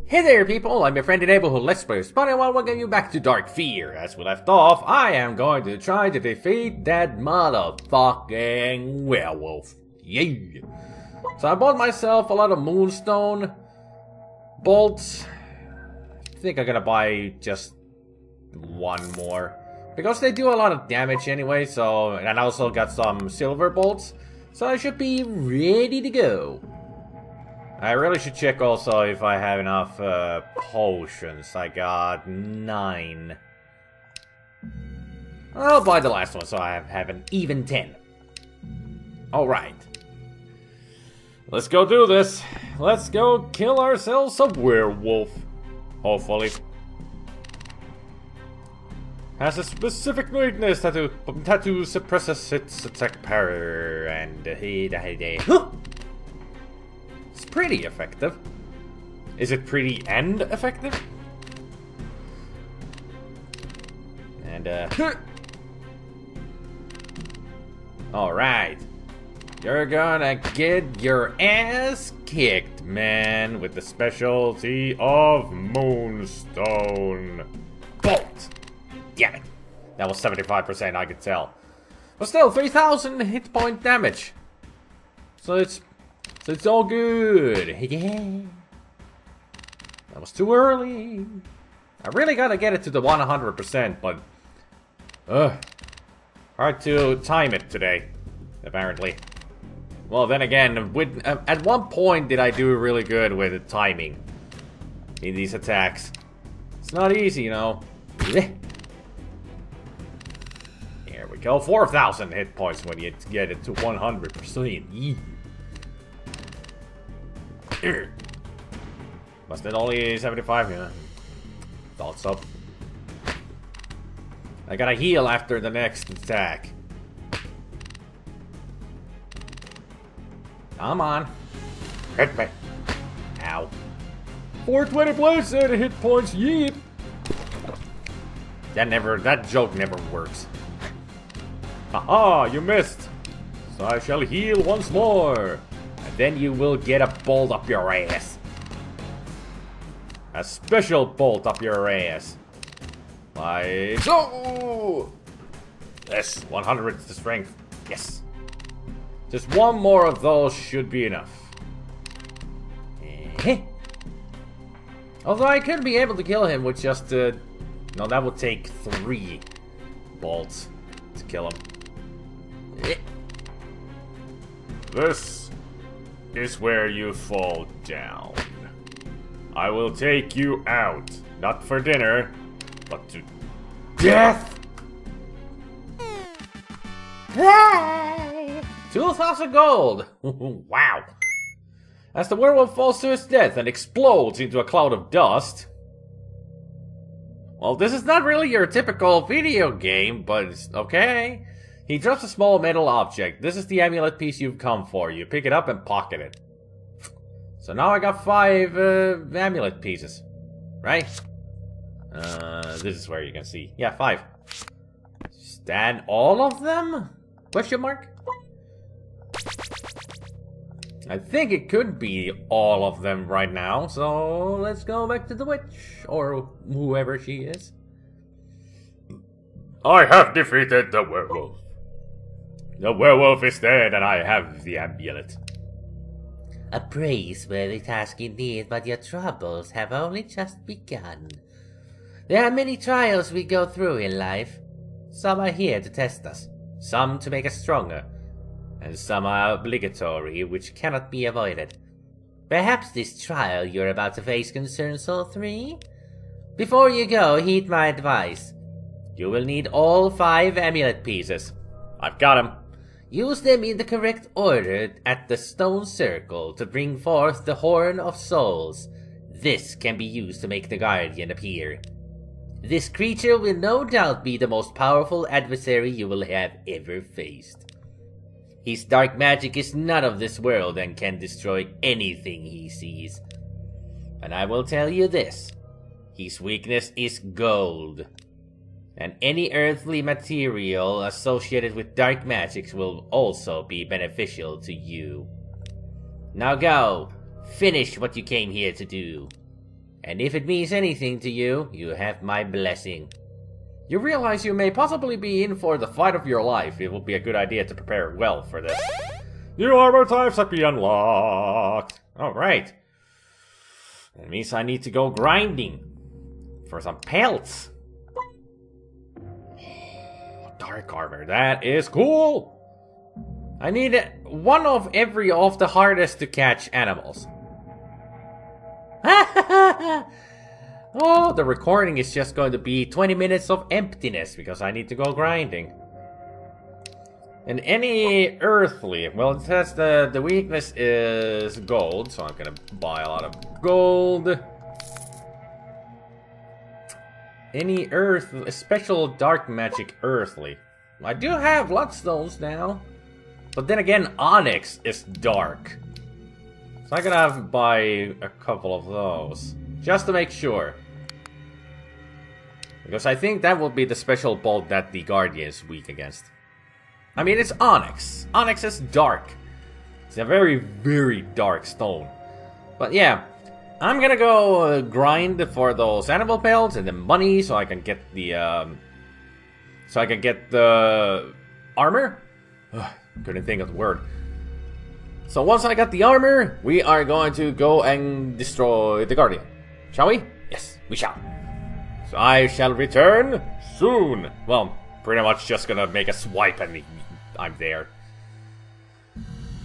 Hey there people, I'm your friend and neighborhood Let's Play SpiderMwa, welcome you back to Dark Fear. As we left off, I am going to try to defeat that motherfucking werewolf. Yeah! So I bought myself a lot of moonstone bolts. I think I'm gonna buy just one more, because they do a lot of damage anyway, so... And I also got some silver bolts, so I should be ready to go. I really should check also if I have enough potions. I got 9. I'll buy the last one so I have an even 10. Alright. Let's go do this. Let's go kill ourselves a werewolf. Hopefully. Has a specific weakness tattoo suppresses its attack power and It's pretty effective. Is it pretty and effective? And alright. You're gonna get your ass kicked, man, with the specialty of Moonstone Bolt. Damn it. That was 75%, I could tell. But still, 3,000 hit point damage. So it's all good. Yeah. That was too early. I really gotta get it to the 100%, but hard to time it today, apparently. Well, then again, at one point did I do really good with the timing in these attacks. It's not easy, you know. There we go. 4,000 hit points when you get it to 100%. Was it only 75? Yeah. Thought so. I gotta heal after the next attack. Come on. Hit me. Ow. 420 plates and hit points, yeet. That joke never works. Haha, you missed. So I shall heal once more. And then you will get a bolt up your ass. A special bolt up your ass. Like so. Yes, 100 is the strength. Yes. Just one more of those should be enough. Although I could be able to kill him with just no, that would take 3 bolts to kill him. This is where you fall down. I will take you out, not for dinner, but to death! Hey! 2,000 gold! Wow! As the werewolf falls to his death and explodes into a cloud of dust. Well, this is not really your typical video game, but it's okay. He drops a small metal object. This is the amulet piece you've come for. You pick it up and pocket it. So now I got 5 amulet pieces. Right? This is where you can see. Yeah, 5. Stand all of them? Question mark? I think it could be all of them right now, so let's go back to the witch, or whoever she is. I have defeated the werewolf. The werewolf is dead and I have the amulet. A praiseworthy task indeed, but your troubles have only just begun. There are many trials we go through in life. Some are here to test us, some to make us stronger, and some are obligatory, which cannot be avoided. Perhaps this trial you're about to face concerns all 3? Before you go, heed my advice. You will need all 5 amulet pieces. I've got them. Use them in the correct order at the stone circle to bring forth the Horn of Souls. This can be used to make the Guardian appear. This creature will no doubt be the most powerful adversary you will have ever faced. His dark magic is not of this world and can destroy anything he sees. And I will tell you this, his weakness is gold. And any earthly material associated with dark magics will also be beneficial to you. Now go, finish what you came here to do. And if it means anything to you, you have my blessing. You realize you may possibly be in for the fight of your life. It would be a good idea to prepare well for this. New armor types have been unlocked. Alright. That means I need to go grinding for some pelts. Dark armor, that is cool. I need one of every of the hardest to catch animals. Oh, the recording is just going to be 20 minutes of emptiness because I need to go grinding. And any earthly, well, it says the weakness is gold, so I'm gonna buy a lot of gold. Any special dark magic earthly. I do have bloodstones now, but then again, onyx is dark. So I'm gonna have to buy a couple of those, just to make sure. Because I think that will be the special bolt that the Guardian is weak against. I mean, it's onyx. Onyx is dark. It's a very, very dark stone. But yeah, I'm gonna go grind for those animal pelts and the money so I can get the armor. Ugh, couldn't think of the word. So once I got the armor, we are going to go and destroy the Guardian. Shall we? Yes, we shall. So I shall return soon. Well, pretty much just gonna make a swipe and I'm there.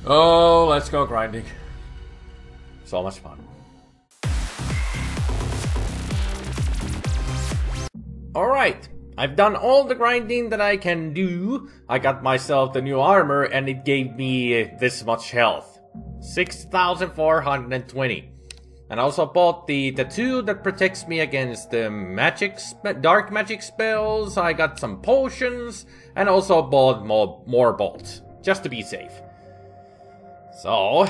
Oh, let's go grinding. So much fun. Alright, I've done all the grinding that I can do. I got myself the new armor and it gave me this much health. 6,420. And I also bought the tool that protects me against the dark magic spells. I got some potions and also bought more bolts, just to be safe. So,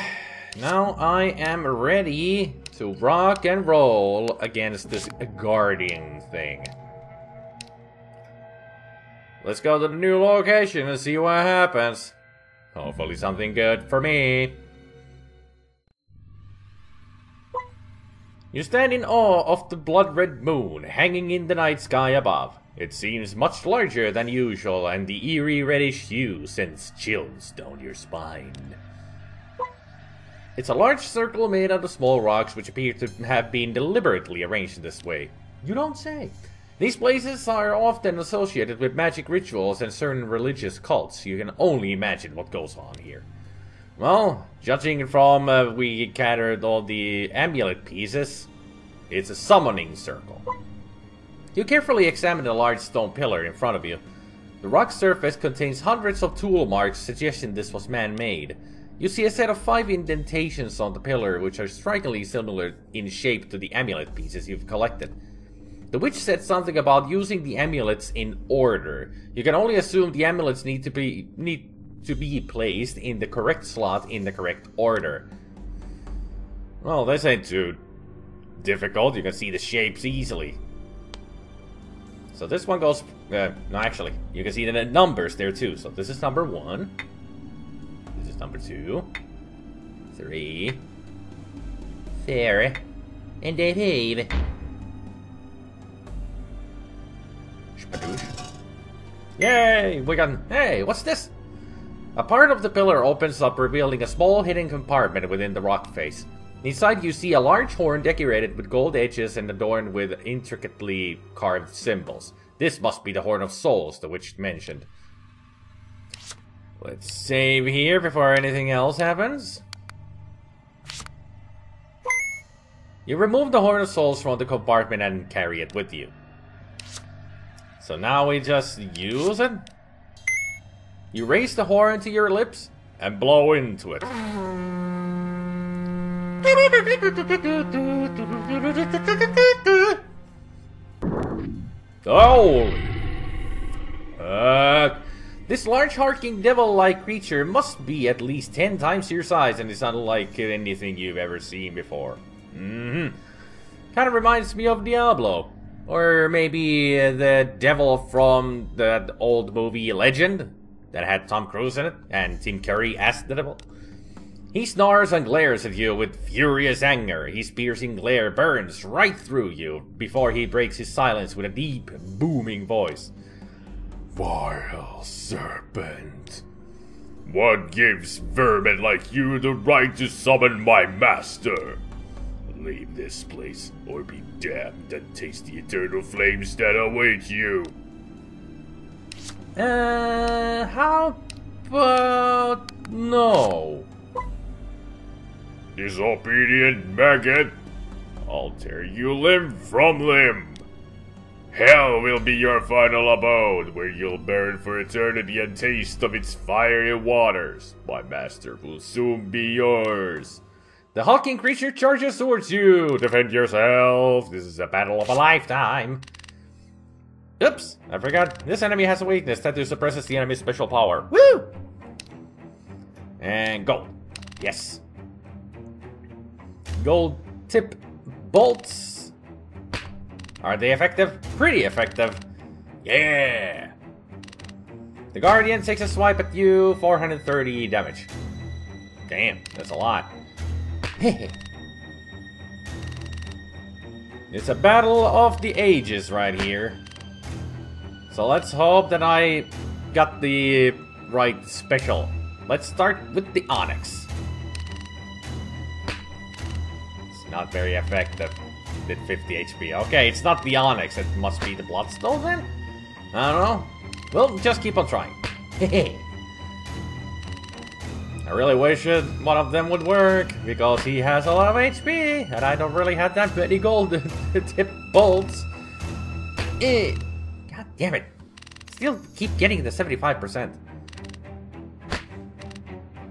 now I am ready to rock and roll against this Guardian thing. Let's go to the new location and see what happens. Hopefully something good for me. You stand in awe of the blood-red moon hanging in the night sky above. It seems much larger than usual, and the eerie reddish hue sends chills down your spine. It's a large circle made out of small rocks which appear to have been deliberately arranged in this way. You don't say. These places are often associated with magic rituals and certain religious cults. You can only imagine what goes on here. Well, judging from we gathered all the amulet pieces, it's a summoning circle. You carefully examine the large stone pillar in front of you. The rock surface contains hundreds of tool marks suggesting this was man-made. You see a set of 5 indentations on the pillar which are strikingly similar in shape to the amulet pieces you've collected. The witch said something about using the amulets in order. You can only assume the amulets need to be placed in the correct slot in the correct order. Well, this ain't too difficult. You can see the shapes easily. So this one goes... no, actually, you can see the numbers there too. So this is number 1. This is number 2. 3. 4. And 5. Yay! We got... Hey, what's this? A part of the pillar opens up, revealing a small hidden compartment within the rock face. Inside you see a large horn decorated with gold edges and adorned with intricately carved symbols. This must be the Horn of Souls the witch mentioned. Let's save here before anything else happens. You remove the Horn of Souls from the compartment and carry it with you. So now we just use it. You raise the horn to your lips and blow into it. Holy! This large harking devil-like creature must be at least 10 times your size and is unlike anything you've ever seen before. Kind of reminds me of Diablo. Or maybe the devil from that old movie Legend that had Tom Cruise in it and Tim Curry as the devil. He snarls and glares at you with furious anger. His piercing glare burns right through you before he breaks his silence with a deep, booming voice. Vile serpent. What gives vermin like you the right to summon my master? Leave this place or be damned and taste the eternal flames that await you. How about no? Disobedient maggot, I'll tear you limb from limb. Hell will be your final abode, where you'll burn for eternity and taste of its fiery waters. My master will soon be yours. The hulking creature charges towards you. Defend yourself. This is a battle of a lifetime. Oops, I forgot. This enemy has a weakness that suppresses the enemy's special power. Woo! And gold. Yes. Gold tip bolts. Are they effective? Pretty effective. Yeah! The Guardian takes a swipe at you, 430 damage. Damn, that's a lot. It's a battle of the ages right here. So let's hope that I got the right special. Let's start with the Onyx. It's not very effective. Did 50 HP. Okay, it's not the Onyx. It must be the Bloodstone then? I don't know. We'll just keep on trying. I really wish one of them would work, because he has a lot of HP, and I don't really have that many gold tip bolts. God damn it. Still keep getting the 75%.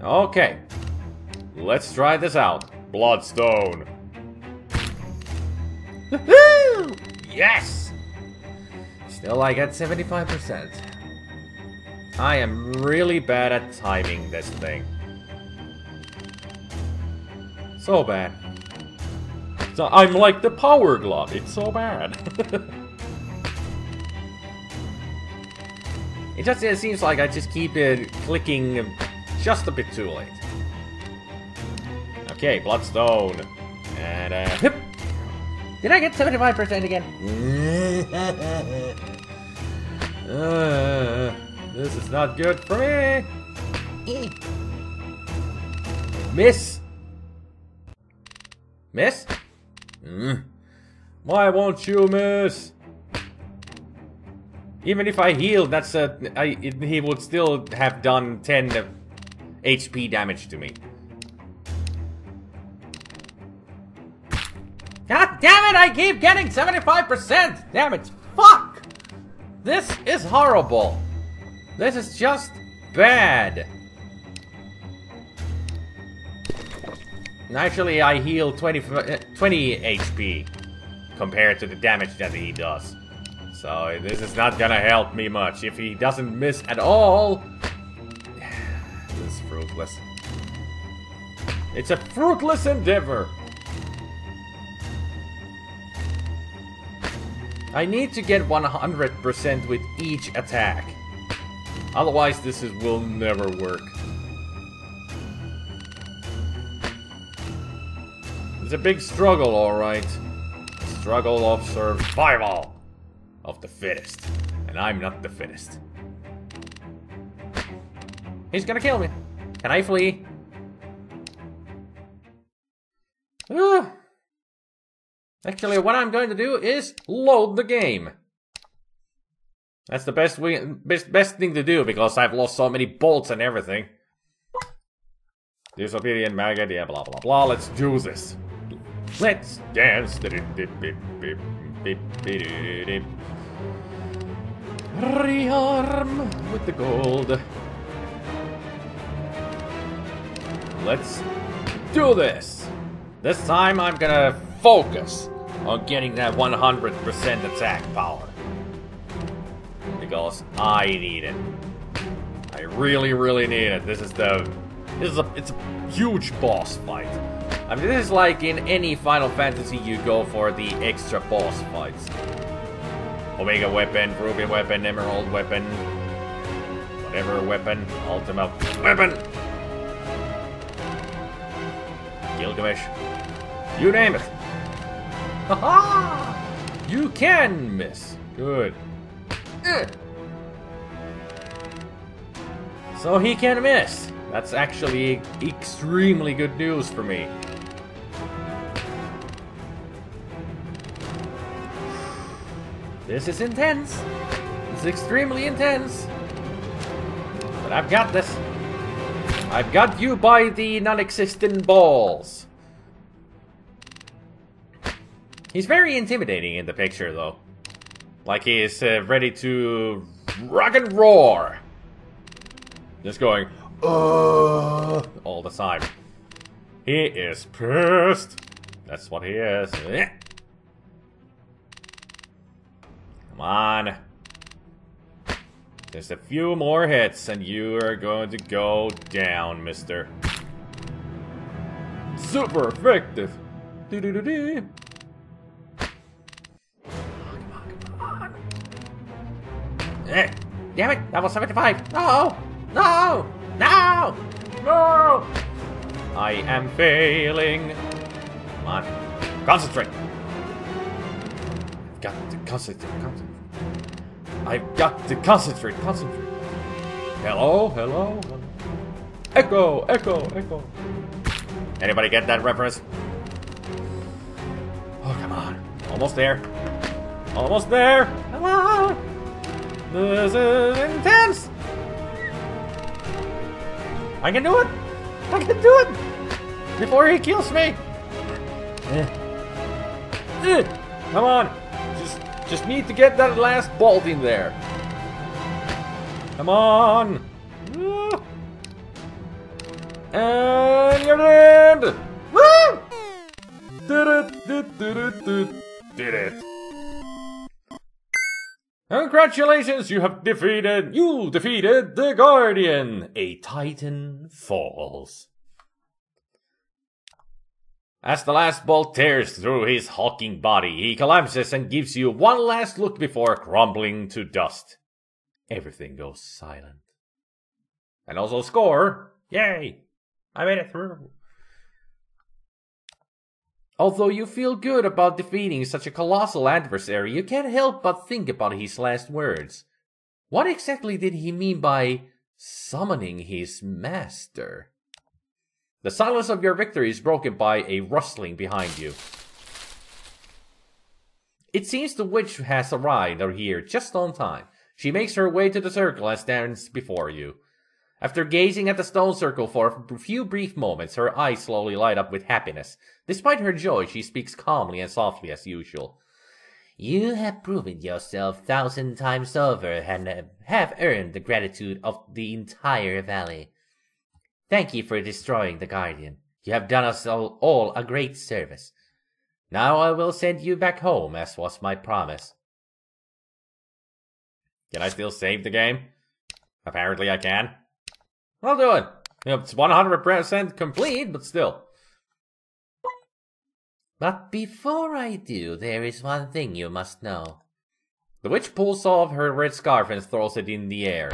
Okay. Let's try this out. Bloodstone. Woohoo! Yes! Still I get 75%. I am really bad at timing this thing. So bad. So I'm like the power glove. It's so bad. It seems like I just keep clicking just a bit too late. Okay, Bloodstone. And hip. Did I get 75% again? This is not good for me. Miss. Miss? Why won't you miss? Even if I healed, that's he would still have done 10 HP damage to me. God damn it, I keep getting 75%! Damn it, fuck! This is horrible. This is just bad. Actually, I heal 20 HP compared to the damage that he does. So this is not gonna help me much. If he doesn't miss at all, this is fruitless. It's a fruitless endeavor. I need to get 100% with each attack. Otherwise, will never work. It's a big struggle, alright. A struggle of survival of the fittest. And I'm not the fittest. He's gonna kill me. Can I flee? Actually, what I'm going to do is load the game. That's the best thing to do, because I've lost so many bolts and everything. Disobedient maggot, yeah, blah blah blah. Let's do this. Let's dance. Rearm with the gold. Let's do this. This time I'm gonna focus on getting that 100% attack power. Because I need it. I really, really need it. It's a huge boss fight. I mean, this is like in any Final Fantasy you go for the extra boss fights. Omega weapon, Ruby weapon, Emerald weapon, whatever weapon, Ultimate weapon. Gilgamesh. You name it. Haha! You can miss. Good. So he can miss. That's actually extremely good news for me. This is intense. It's extremely intense. But I've got this. I've got you by the non-existent balls. He's very intimidating in the picture, though. Like he is ready to rock and roar. Just going, all the time. He is pissed. That's what he is. Come on. Just a few more hits and you are going to go down, mister. Super effective. Do-do-do-do. Come on. Damn it, that was 75. No! No! No! No! I am failing. Come on. Concentrate. Got to concentrate. I've got to concentrate. Hello. Echo. Anybody get that reference? Oh, come on. Almost there. Come on. This is intense. I can do it. Before he kills me. Come on. Just need to get that last bolt in there. Come on. And you're in. Woo! Did it. Congratulations, you defeated the Guardian. A Titan falls. As the last bolt tears through his hulking body, he collapses and gives you one last look before crumbling to dust. Everything goes silent. And also score. Yay! I made it through. Although you feel good about defeating such a colossal adversary, you can't help but think about his last words. What exactly did he mean by summoning his master? The silence of your victory is broken by a rustling behind you. It seems the witch has arrived here just on time. She makes her way to the circle and stands before you. After gazing at the stone circle for a few brief moments, her eyes slowly light up with happiness. Despite her joy, she speaks calmly and softly as usual. You have proven yourself 1,000 times over and have earned the gratitude of the entire valley. Thank you for destroying the Guardian. You have done us all a great service. Now I will send you back home, as was my promise. Can I still save the game? Apparently I can. I'll do it. It's 100% complete, but still. But before I do, there is one thing you must know. The witch pulls off her red scarf and throws it in the air.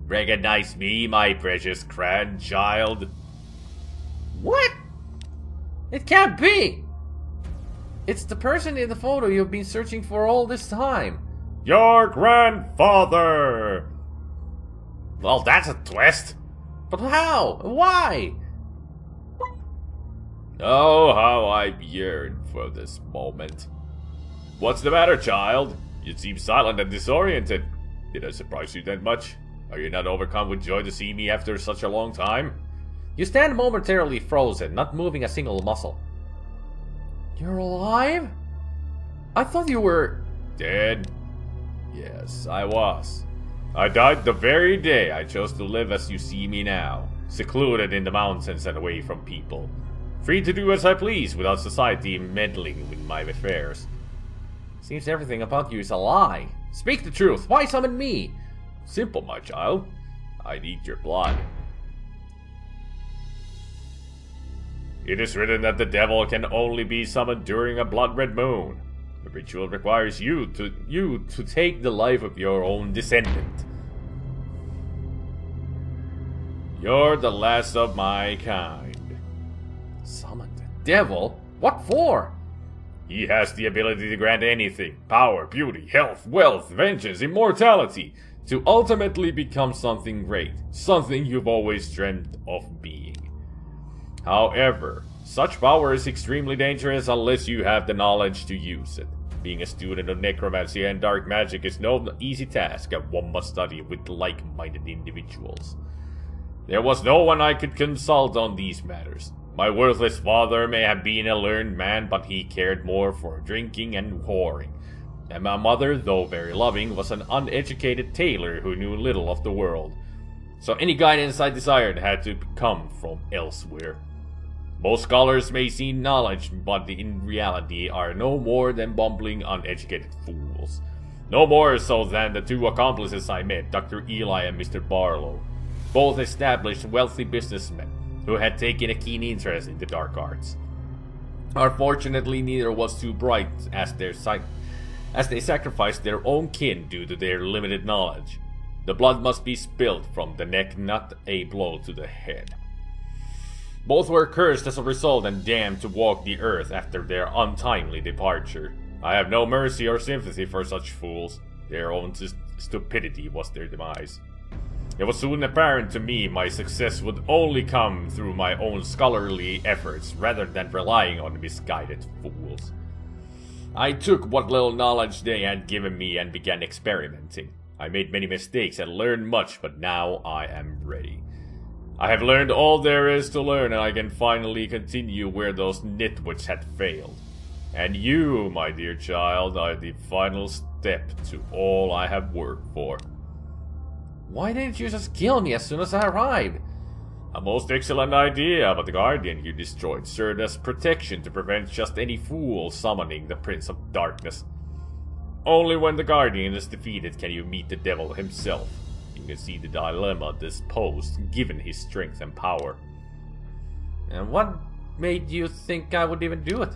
Recognize me, my precious grandchild? What? It can't be! It's the person in the photo you've been searching for all this time. Your grandfather! Well, that's a twist. But how? Why? Oh, how I yearn for this moment. What's the matter, child? You seem silent and disoriented. Did I surprise you that much? Are you not overcome with joy to see me after such a long time? You stand momentarily frozen, not moving a single muscle. You're alive? I thought you were... Dead? Yes, I was. I died the very day I chose to live as you see me now, secluded in the mountains and away from people. Free to do as I please without society meddling with my affairs. Seems everything about you is a lie. Speak the truth. Why summon me? Simple, my child. I need your blood. It is written that the devil can only be summoned during a blood-red moon. The ritual requires you to take the life of your own descendant. You're the last of my kind. Summon the devil? What for? He has the ability to grant anything. Power, beauty, health, wealth, vengeance, immortality. To ultimately become something great. Something you've always dreamt of being. However, such power is extremely dangerous unless you have the knowledge to use it. Being a student of necromancy and dark magic is no easy task, and one must study with like-minded individuals. There was no one I could consult on these matters. My worthless father may have been a learned man, but he cared more for drinking and whoring. And my mother, though very loving, was an uneducated tailor who knew little of the world. So any guidance I desired had to come from elsewhere. Most scholars may seek knowledge, but in reality are no more than bumbling, uneducated fools. No more so than the two accomplices I met, Dr. Eli and Mr. Barlow. Both established, wealthy businessmen who had taken a keen interest in the dark arts. Unfortunately, neither was too bright as they sacrificed their own kin due to their limited knowledge. The blood must be spilled from the neck, not a blow to the head. Both were cursed as a result and damned to walk the earth after their untimely departure. I have no mercy or sympathy for such fools. Their own stupidity was their demise. It was soon apparent to me my success would only come through my own scholarly efforts rather than relying on misguided fools. I took what little knowledge they had given me and began experimenting. I made many mistakes and learned much, but now I am ready. I have learned all there is to learn, and I can finally continue where those nitwits had failed. And you, my dear child, are the final step to all I have worked for. Why didn't you just kill me as soon as I arrived? A most excellent idea, but the Guardian you destroyed served as protection to prevent just any fool summoning the Prince of Darkness. Only when the Guardian is defeated can you meet the devil himself. You can see the dilemma this posed, given his strength and power. And what made you think I would even do it?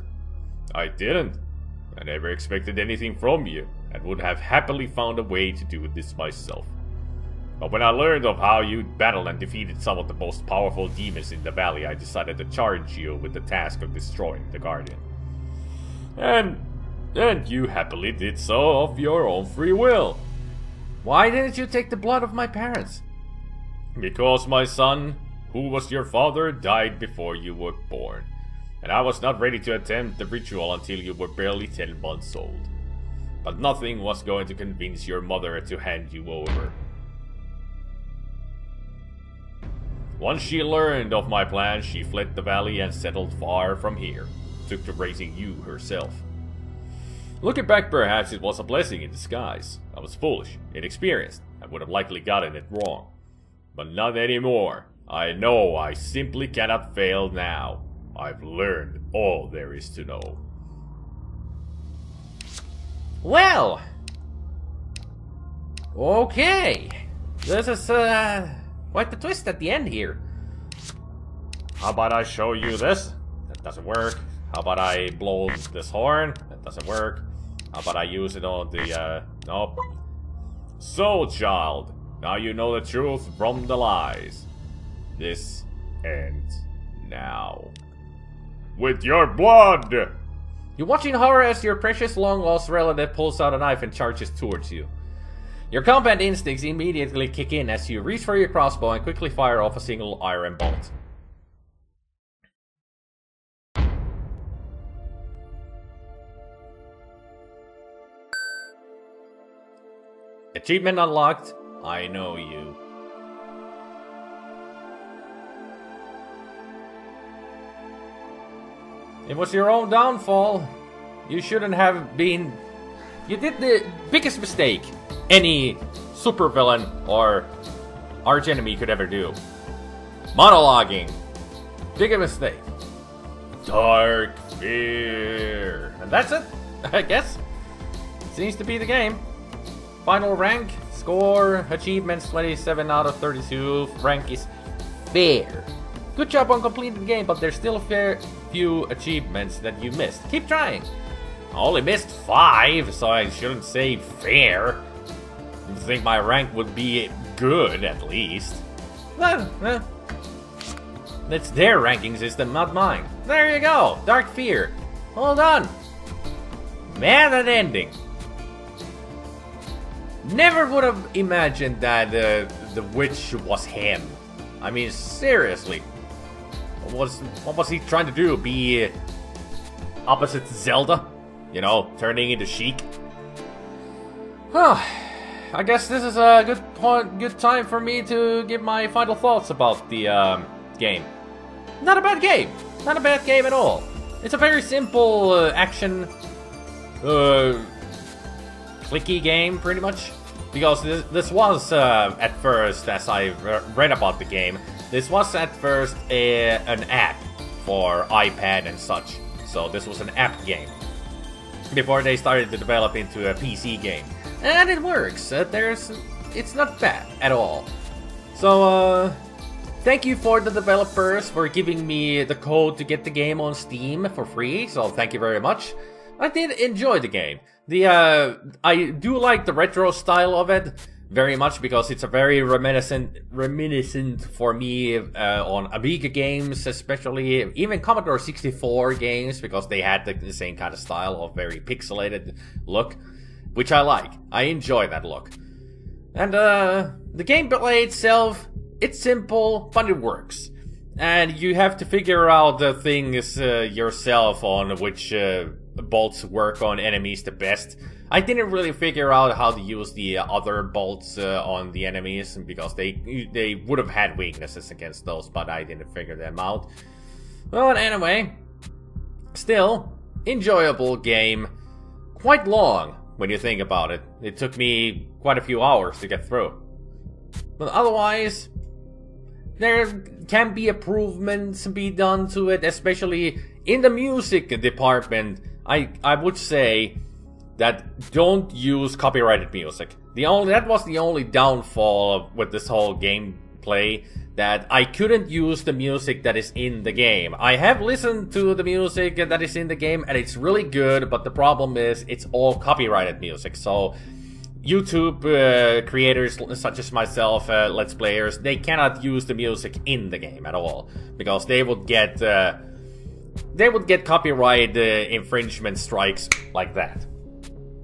I didn't. I never expected anything from you, and would have happily found a way to do this myself. But when I learned of how you'd battled and defeated some of the most powerful demons in the valley, I decided to charge you with the task of destroying the Guardian. And you happily did so of your own free will. Why didn't you take the blood of my parents? Because my son, who was your father, died before you were born. And I was not ready to attempt the ritual until you were barely 10 months old. But nothing was going to convince your mother to hand you over. Once she learned of my plan, she fled the valley and settled far from here. Took to raising you herself. Looking back, perhaps it was a blessing in disguise. I was foolish, inexperienced, and would have likely gotten it wrong. But not anymore. I know I simply cannot fail now. I've learned all there is to know. Well! Okay! This is, quite the twist at the end here. How about I show you this? That doesn't work. How about I blow this horn? That doesn't work. How about I use it on the, nope. So, child, now you know the truth from the lies. This ends now. With your blood! You watch in horror as your precious long-lost relative pulls out a knife and charges towards you. Your combat instincts immediately kick in as you reach for your crossbow and quickly fire off a single iron bolt. Achievement unlocked. I know you. It was your own downfall. You shouldn't have been... You did the biggest mistake any supervillain or archenemy could ever do. Monologuing. Big mistake. Dark fear. And that's it, I guess. Seems to be the game. Final rank, score, achievements 27 out of 32. Rank is fair. Good job on completing the game, but there's still a fair few achievements that you missed. Keep trying. I only missed 5, so I shouldn't say fair. I think my rank would be good, at least. Well, That's their ranking system, not mine. There you go, Dark Fear. Hold on. Man, that ending. Never would have imagined that the witch was him. I mean, seriously. What was he trying to do? Be opposite Zelda? You know, turning into Sheik? Huh. I guess this is a good time for me to give my final thoughts about the game. Not a bad game. Not a bad game at all. It's a very simple action, clicky game, pretty much. Because this was, at first, as I read about the game, this was at first an app for iPad and such. So this was an app game. Before they started to develop into a PC game. And it works. It's not bad at all. So, thank you for the developers for giving me the code to get the game on Steam for free. So thank you very much. I did enjoy the game. I do like the retro style of it very much because it's a very reminiscent for me on Amiga games, especially even Commodore 64 games, because they had the same kind of style of very pixelated look, which I like. I enjoy that look. And the gameplay itself, it's simple, but it works. And you have to figure out the things yourself on which bolts work on enemies the best. I didn't really figure out how to use the other bolts on the enemies because they would have had weaknesses against those, but I didn't figure them out. Well, anyway, still enjoyable game. Quite long when you think about it. It took me quite a few hours to get through. But otherwise, there can be improvements be done to it, especially in the music department. I would say that don't use copyrighted music. That was the only downfall with this whole gameplay, that I couldn't use the music that is in the game. I have listened to the music that is in the game and it's really good, but the problem is it's all copyrighted music. So YouTube creators such as myself, Let's Players, they cannot use the music in the game at all because they would get copyright infringement strikes like that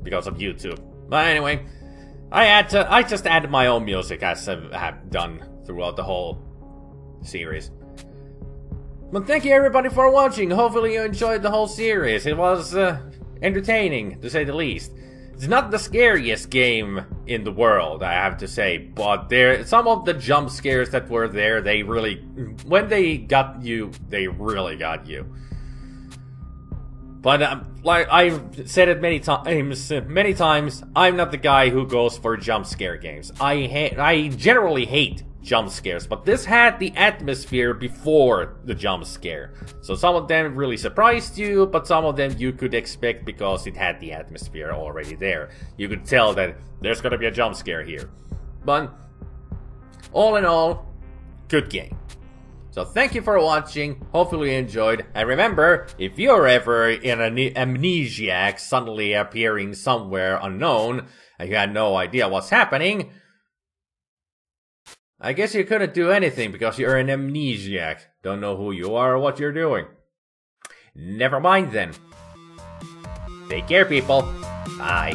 because of YouTube. But anyway, I just added my own music as I have done throughout the whole series. But thank you everybody for watching. Hopefully you enjoyed the whole series. It was entertaining, to say the least. It's not the scariest game in the world, I have to say, but some of the jump scares that were there, they really, when they got you, they really got you. But like I've said it many times, I'm not the guy who goes for jump scare games. I generally hate jump scares, but this had the atmosphere before the jump scare. So some of them really surprised you, but some of them you could expect because it had the atmosphere already there. You could tell that there's gonna be a jump scare here. But all in all, good game. So thank you for watching, hopefully you enjoyed, and remember, if you're ever in an amnesiac suddenly appearing somewhere unknown, and you had no idea what's happening, I guess you couldn't do anything because you're an amnesiac. Don't know who you are or what you're doing. Never mind then. Take care, people. Bye.